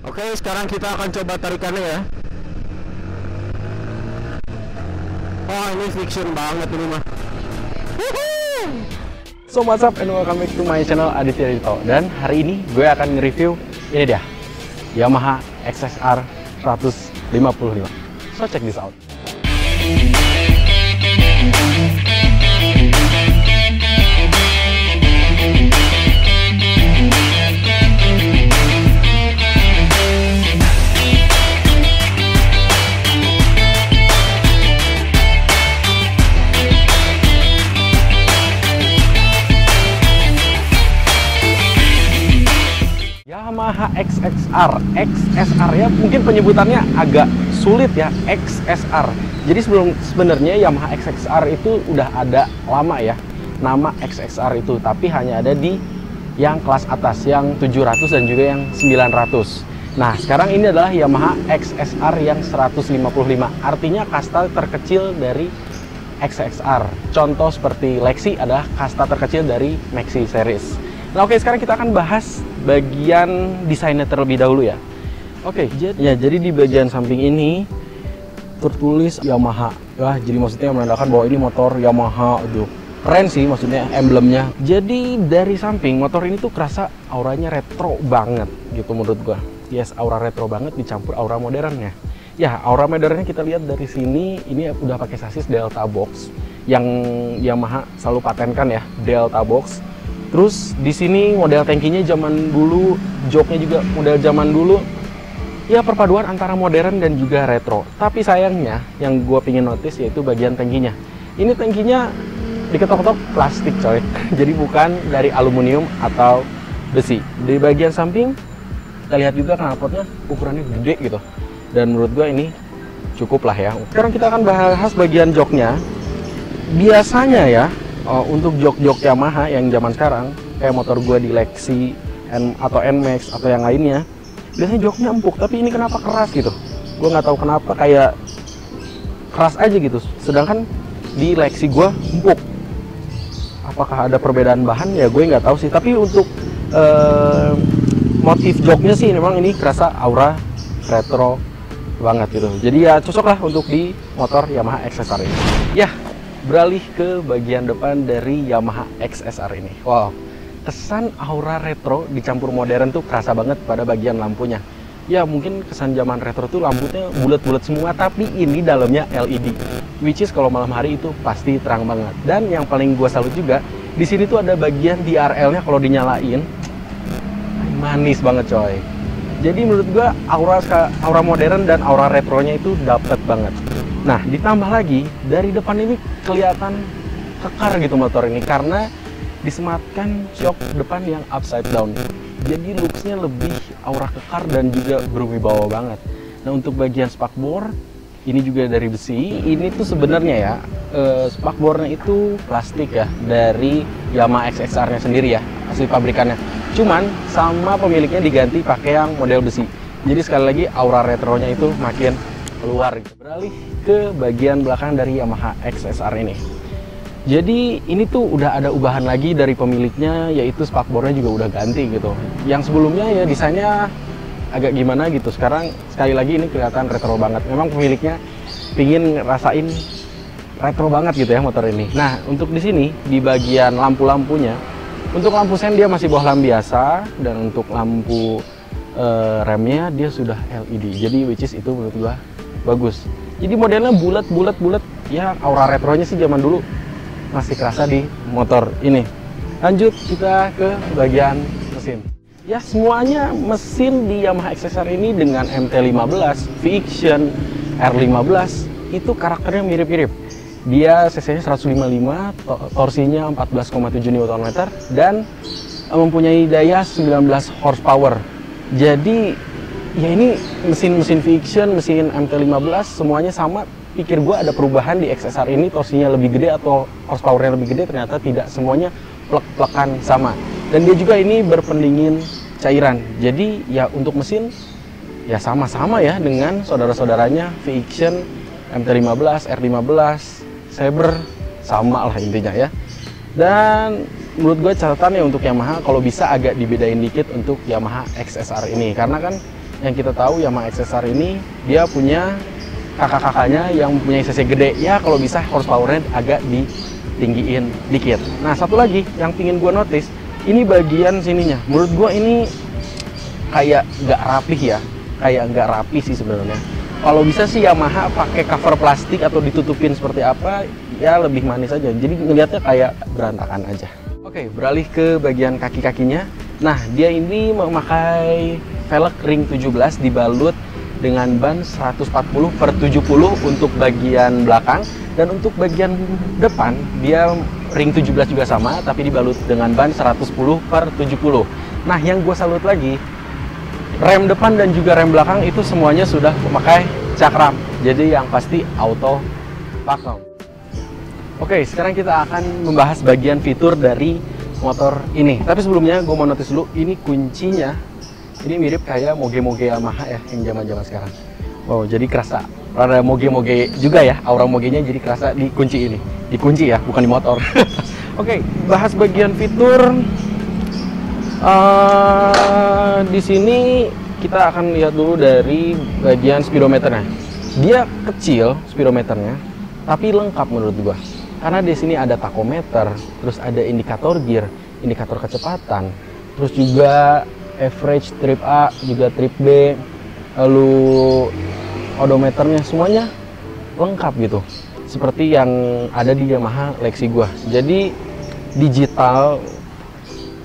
Oke, sekarang kita akan coba tarikannya ya. Oh, ini fiction banget ini mah. So what's up and welcome back to my channel Aditya Dito. Dan hari ini gue akan nge-review ini dia, Yamaha XSR 155. So check this out. Yamaha XSR ya, mungkin penyebutannya agak sulit ya, XSR. Jadi sebenarnya Yamaha XSR itu udah ada lama ya, nama XSR itu, tapi hanya ada di yang kelas atas, yang 700 dan juga yang 900. Nah, sekarang ini adalah Yamaha XSR yang 155, artinya kasta terkecil dari XSR. Contoh seperti Lexi adalah kasta terkecil dari Maxi series. Nah, oke, sekarang kita akan bahas bagian desainnya terlebih dahulu ya. Oke, jadi di bagian samping ini tertulis Yamaha. Wah, jadi maksudnya menandakan bahwa ini motor Yamaha. Aduh, keren sih maksudnya emblemnya. Jadi dari samping motor ini tuh kerasa auranya retro banget gitu menurut gua. Yes, aura retro banget dicampur aura modernnya. Ya, aura modernnya kita lihat dari sini, ini udah pakai sasis Delta Box yang Yamaha selalu patenkan ya, Delta Box. Terus di sini model tangkinya zaman dulu, joknya juga model zaman dulu. Ya, perpaduan antara modern dan juga retro. Tapi sayangnya yang gue pingin notice yaitu bagian tangkinya. Ini tangkinya diketok-ketok plastik coy. Jadi bukan dari aluminium atau besi. Di bagian samping kita lihat juga knalpotnya ukurannya gede gitu. Dan menurut gue ini cukup lah ya. Sekarang kita akan bahas bagian joknya. Biasanya ya, untuk jok-jok Yamaha yang zaman sekarang, kayak motor gue di Lexi atau NMAX atau yang lainnya, biasanya joknya empuk, tapi ini kenapa keras gitu? Gue nggak tahu kenapa, kayak keras aja gitu. Sedangkan di Lexi gue empuk. Apakah ada perbedaan bahan? Ya gue nggak tahu sih. Tapi untuk motif joknya sih memang ini kerasa aura retro banget gitu. Jadi ya cocok lah untuk di motor Yamaha XSR ini. Ya, beralih ke bagian depan dari Yamaha XSR ini. Wow, kesan aura retro dicampur modern tuh kerasa banget pada bagian lampunya. Ya mungkin kesan zaman retro tuh lampunya bulat-bulat semua, tapi ini dalamnya LED, which is kalau malam hari itu pasti terang banget. Dan yang paling gua salut juga, di sini tuh ada bagian DRL-nya kalau dinyalain, manis banget coy. Jadi menurut gua aura modern dan aura retronya itu dapet banget. Nah, ditambah lagi dari depan ini kelihatan kekar gitu motor ini karena disematkan shock depan yang upside down. Jadi looksnya lebih aura kekar dan juga berwibawa banget. Nah, untuk bagian spakbor ini juga dari besi. Ini tuh sebenarnya ya spakbornya itu plastik ya dari Yamaha XSR-nya sendiri ya, asli pabrikannya. Cuman sama pemiliknya diganti pakai yang model besi. Jadi sekali lagi aura retronya itu makin keluar gitu. Beralih ke bagian belakang dari Yamaha XSR ini. Jadi ini tuh udah ada ubahan lagi dari pemiliknya, yaitu spakbornya juga udah ganti gitu. Yang sebelumnya ya desainnya agak gimana gitu. Sekarang sekali lagi ini kelihatan retro banget. Memang pemiliknya pingin ngerasain retro banget gitu ya motor ini. Nah, untuk di sini di bagian lampu-lampunya, untuk lampu sen dia masih bawah lampu biasa, dan untuk lampu remnya dia sudah LED. Jadi which is itu menurut gua bagus. Jadi modelnya bulat ya, aura retronya sih zaman dulu masih kerasa di motor ini. Lanjut kita ke bagian mesin. Ya, semuanya mesin di Yamaha XSR ini dengan MT-15, Fiction, R15 itu karakternya mirip-mirip. Dia cc-nya 155, torsinya 14,7 Nm dan mempunyai daya 19 horsepower. Jadi ya ini mesin-mesin Fiction, mesin MT-15 semuanya sama. Pikir gue ada perubahan di XSR ini, torsinya lebih gede atau horsepowernya lebih gede, ternyata tidak, semuanya plek-plekan sama. Dan dia juga ini berpendingin cairan. Jadi ya untuk mesin ya sama-sama ya dengan saudara-saudaranya Fiction, MT-15, R15, Saber, sama lah intinya ya. Dan menurut gue catatannya untuk Yamaha kalau bisa agak dibedain dikit untuk Yamaha XSR ini, karena kan yang kita tahu Yamaha XSR ini dia punya kakak-kakaknya yang punya cc gede. Ya kalau bisa horsepower-nya agak ditinggiin dikit. Nah satu lagi yang pingin gue notice, ini bagian sininya. Menurut gue ini kayak nggak rapih ya. Kayak nggak rapi sih sebenarnya. Kalau bisa sih Yamaha pakai cover plastik atau ditutupin seperti apa, ya lebih manis aja. Jadi ngelihatnya kayak berantakan aja. Oke, beralih ke bagian kaki-kakinya. Nah, dia ini memakai velg ring 17 dibalut dengan ban 140/70 untuk bagian belakang, dan untuk bagian depan dia ring 17 juga sama tapi dibalut dengan ban 110/70. Nah, yang gue salut lagi, rem depan dan juga rem belakang itu semuanya sudah memakai cakram. Jadi yang pasti auto pakem. Oke, sekarang kita akan membahas bagian fitur dari motor ini. Tapi sebelumnya gue mau notice dulu, ini kuncinya ini mirip kayak moge-moge Yamaha ya, yang zaman-zaman sekarang. Wow, jadi kerasa rada moge-moge juga ya, aura mogenya jadi kerasa di kunci ini. Di kunci ya, bukan di motor. Oke, bahas bagian fitur. Di sini kita akan lihat dulu dari bagian speedometernya. Dia kecil speedometernya, tapi lengkap menurut gua. Karena di sini ada tachometer, terus ada indikator gear, indikator kecepatan, terus juga average, trip A, juga trip B, lalu odometernya, semuanya lengkap gitu. Seperti yang ada di Yamaha Lexi gua. Jadi digital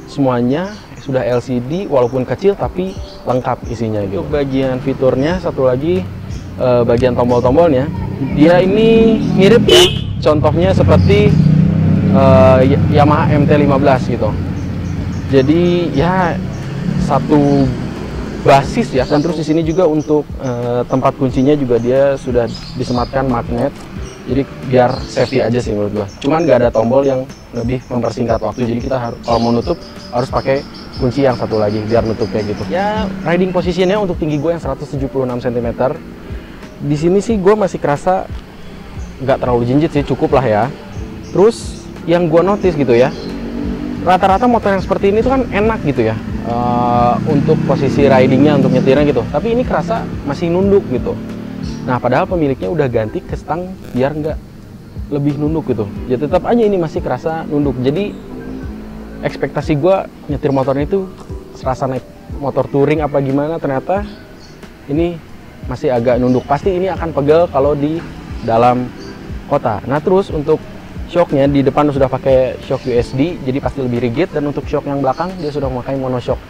semuanya, sudah LCD walaupun kecil tapi lengkap isinya gitu. Untuk bagian fiturnya satu lagi, bagian tombol-tombolnya dia ini mirip ya, contohnya seperti Yamaha MT-15 gitu. Jadi ya satu basis ya. Dan terus di sini juga untuk tempat kuncinya juga dia sudah disematkan magnet. Jadi biar safety aja sih menurut gua. Cuman nggak ada tombol yang lebih mempersingkat waktu. Jadi kita harus, kalau mau nutup harus pakai kunci yang satu lagi biar nutup kayak gitu. Ya riding positionnya untuk tinggi gue yang 176 cm. Di sini sih gue masih kerasa nggak terlalu jinjit sih, cukup lah ya. Terus yang gue notice gitu ya, rata-rata motor yang seperti ini tuh kan enak gitu ya, untuk posisi ridingnya, untuk nyetirnya gitu. Tapi ini kerasa masih nunduk gitu. Nah padahal pemiliknya udah ganti ke stang biar nggak lebih nunduk gitu. Ya tetap aja ini masih kerasa nunduk. Jadi ekspektasi gue nyetir motornya itu serasa naik motor touring apa gimana, ternyata ini masih agak nunduk. Pasti ini akan pegel kalau di dalam kota. Nah terus untuk shocknya di depan sudah pakai shock USD, jadi pasti lebih rigid. Dan untuk shock yang belakang dia sudah memakai monoshock.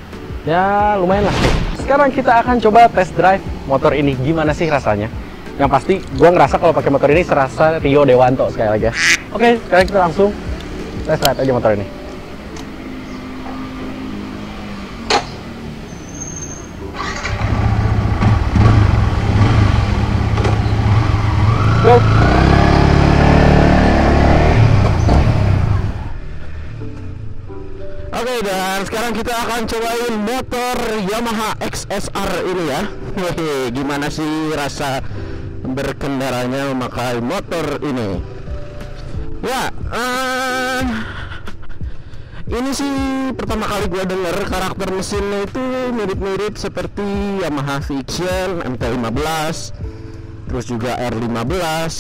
Ya lumayan lah. Sekarang kita akan coba test drive motor ini, gimana sih rasanya. Yang pasti gue ngerasa kalau pakai motor ini serasa Rio Dewanto sekali lagi ya. Oke, sekarang kita langsung test drive aja motor ini. Go. Oke, dan sekarang kita akan cobain motor Yamaha XSR ini ya. Hehe, gimana sih rasa berkendaranya memakai motor ini? Ya, ini sih pertama kali gue denger karakter mesinnya itu mirip-mirip seperti Yamaha Fiction, MT-15, terus juga R15.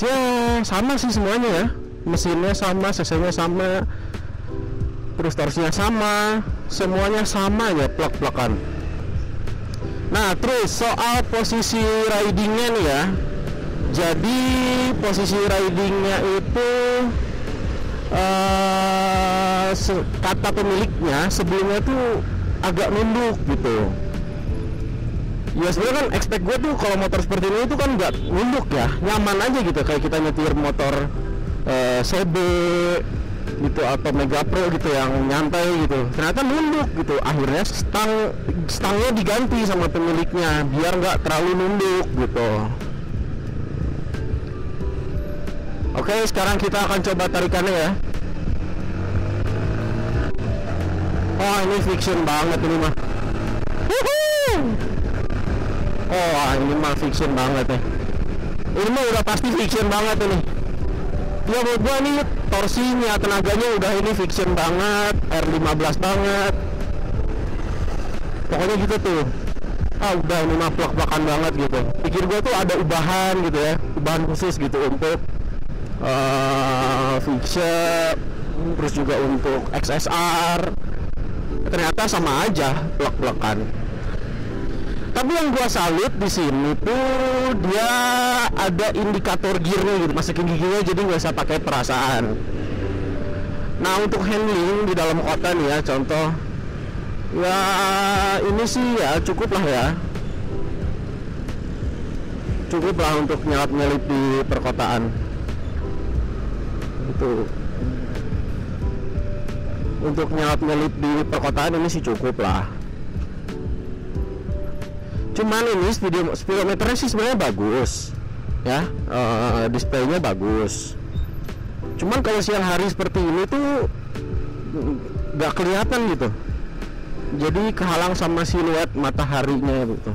Ya sama sih semuanya ya, mesinnya sama, cc-nya sama, terus torsinya sama, semuanya sama ya, plak-plakan. Nah terus soal posisi ridingnya nih ya, jadi posisi ridingnya itu kata pemiliknya sebelumnya tuh agak nunduk gitu. Ya sebenarnya kan expect gue tuh kalau motor seperti ini tuh kan nggak nunduk ya, nyaman aja gitu kayak kita nyetir motor CB gitu atau Mega Pro gitu yang nyantai gitu. Ternyata nunduk gitu. Akhirnya stangnya diganti sama pemiliknya biar nggak terlalu nunduk gitu. Oke, sekarang kita akan coba tarikannya ya. Oh ini fiction banget ini mah. Oh ini mah fiction banget ya. Ini mah udah pasti fiction banget ini. Ya menurut gua nih torsinya, tenaganya udah ini fiction banget, R15 banget. Pokoknya gitu tuh. udah ini mah plak-plakan banget gitu. Pikir gue tuh ada ubahan gitu ya, ubahan khusus gitu untuk Fiction, terus juga untuk XSR. Ternyata sama aja, plak-plakan. Tapi yang gua salut di sini tuh dia ada indikator gearnya gitu, masukin giginya jadi nggak usah pakai perasaan. Nah untuk handling di dalam kota nih ya, contoh ya ini sih ya cukup lah ya, cukup lah untuk nyelip-nyelip di perkotaan itu. Untuk nyelip-nyelip di perkotaan ini sih cukup lah. Cuman ini speedometernya sih sebenarnya bagus ya, displaynya bagus. Cuman kalau siang hari seperti ini tuh nggak kelihatan gitu, jadi kehalang sama siluet mataharinya gitu.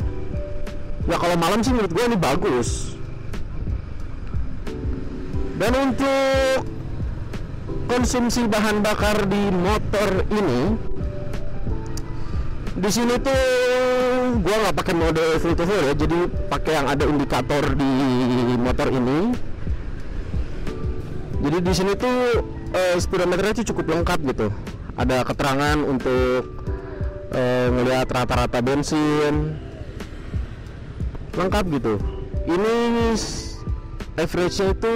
Ya kalau malam sih menurut gue ini bagus. Dan untuk konsumsi bahan bakar di motor ini, di sini tuh gua nggak pakai mode full to full ya, jadi pakai yang ada indikator di motor ini. Jadi di sini tuh speedometernya tuh cukup lengkap gitu. Ada keterangan untuk ngelihat rata-rata bensin, lengkap gitu. Ini average-nya itu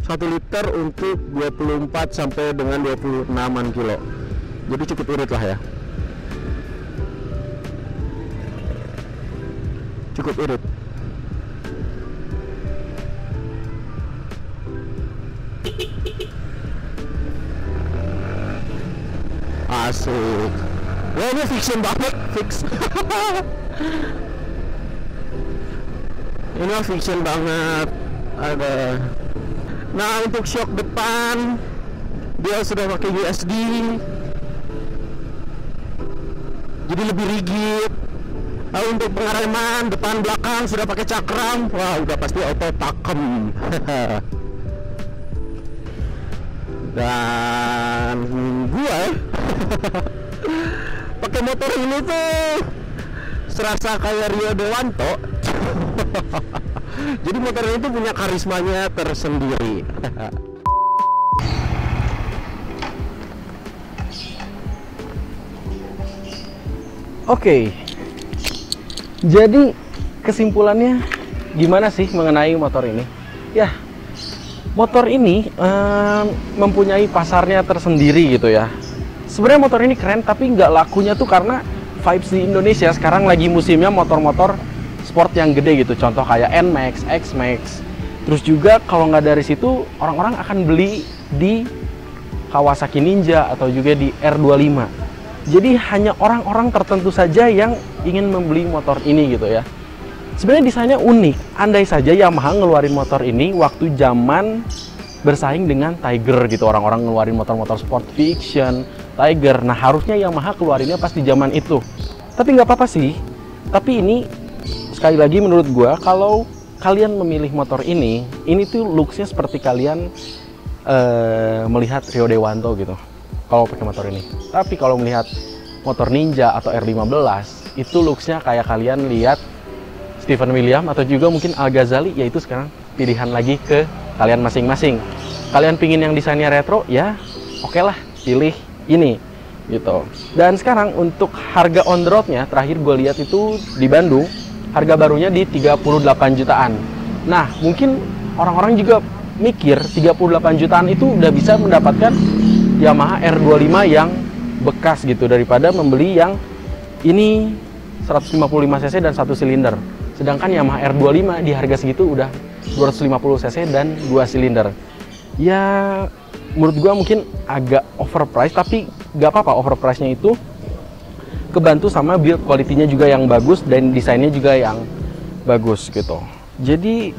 1 liter untuk 24 sampai dengan 26an kilo. Jadi cukup irit lah ya. Cukup irit. Asik. Wah ini fiction banget, fix. Ini fiction banget. Ada. Nah untuk shock depan dia sudah pakai USD, jadi lebih rigid. Nah, untuk pengereman depan belakang sudah pakai cakram. Wah udah pasti auto pakem. Dan gue pakai motor ini tuh serasa kayak Rio Dewanto. Jadi motor ini tuh punya karismanya tersendiri. Oke. Jadi kesimpulannya gimana sih mengenai motor ini? Ya, motor ini mempunyai pasarnya tersendiri gitu ya. Sebenarnya motor ini keren, tapi nggak lakunya tuh karena vibes di Indonesia sekarang lagi musimnya motor-motor sport yang gede gitu. Contoh kayak NMAX, XMAX. Terus juga kalau nggak dari situ, orang-orang akan beli di Kawasaki Ninja atau juga di R25. Jadi hanya orang-orang tertentu saja yang ingin membeli motor ini gitu ya. Sebenarnya desainnya unik. Andai saja Yamaha ngeluarin motor ini waktu zaman bersaing dengan Tiger gitu. Orang-orang ngeluarin motor-motor sport fiction, Tiger. Nah harusnya Yamaha keluarinnya pas di zaman itu. Tapi nggak apa-apa sih. Tapi ini sekali lagi menurut gua, kalau kalian memilih motor ini tuh looksnya seperti kalian melihat Rio Dewanto gitu kalau pakai motor ini. Tapi kalau melihat motor Ninja atau R15 itu looksnya kayak kalian lihat Stephen William atau juga mungkin Al Ghazali. Yaitu sekarang pilihan lagi ke kalian masing-masing. Kalian pingin yang desainnya retro, ya oke lah, pilih ini gitu. Dan sekarang untuk harga on the roadnya terakhir gue lihat itu di Bandung, harga barunya di 38 jutaan. Nah mungkin orang-orang juga mikir 38 jutaan itu udah bisa mendapatkan Yamaha R25 yang bekas gitu, daripada membeli yang ini 155 cc dan 1 silinder. Sedangkan Yamaha R25 di harga segitu udah 250 cc dan 2 silinder. Ya menurut gua mungkin agak overpriced, tapi gak apa-apa overprice-nya itu kebantu sama build quality-nya juga yang bagus dan desainnya juga yang bagus gitu. Jadi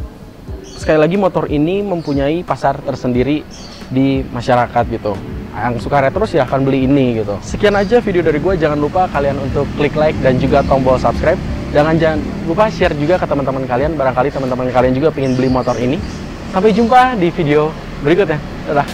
sekali lagi motor ini mempunyai pasar tersendiri di masyarakat gitu. Yang suka retro silahkan beli ini gitu. Sekian aja video dari gue. Jangan lupa kalian untuk klik like dan juga tombol subscribe. Jangan lupa share juga ke teman-teman kalian. Barangkali teman-teman kalian juga pengen beli motor ini. Sampai jumpa di video berikutnya. Dadah.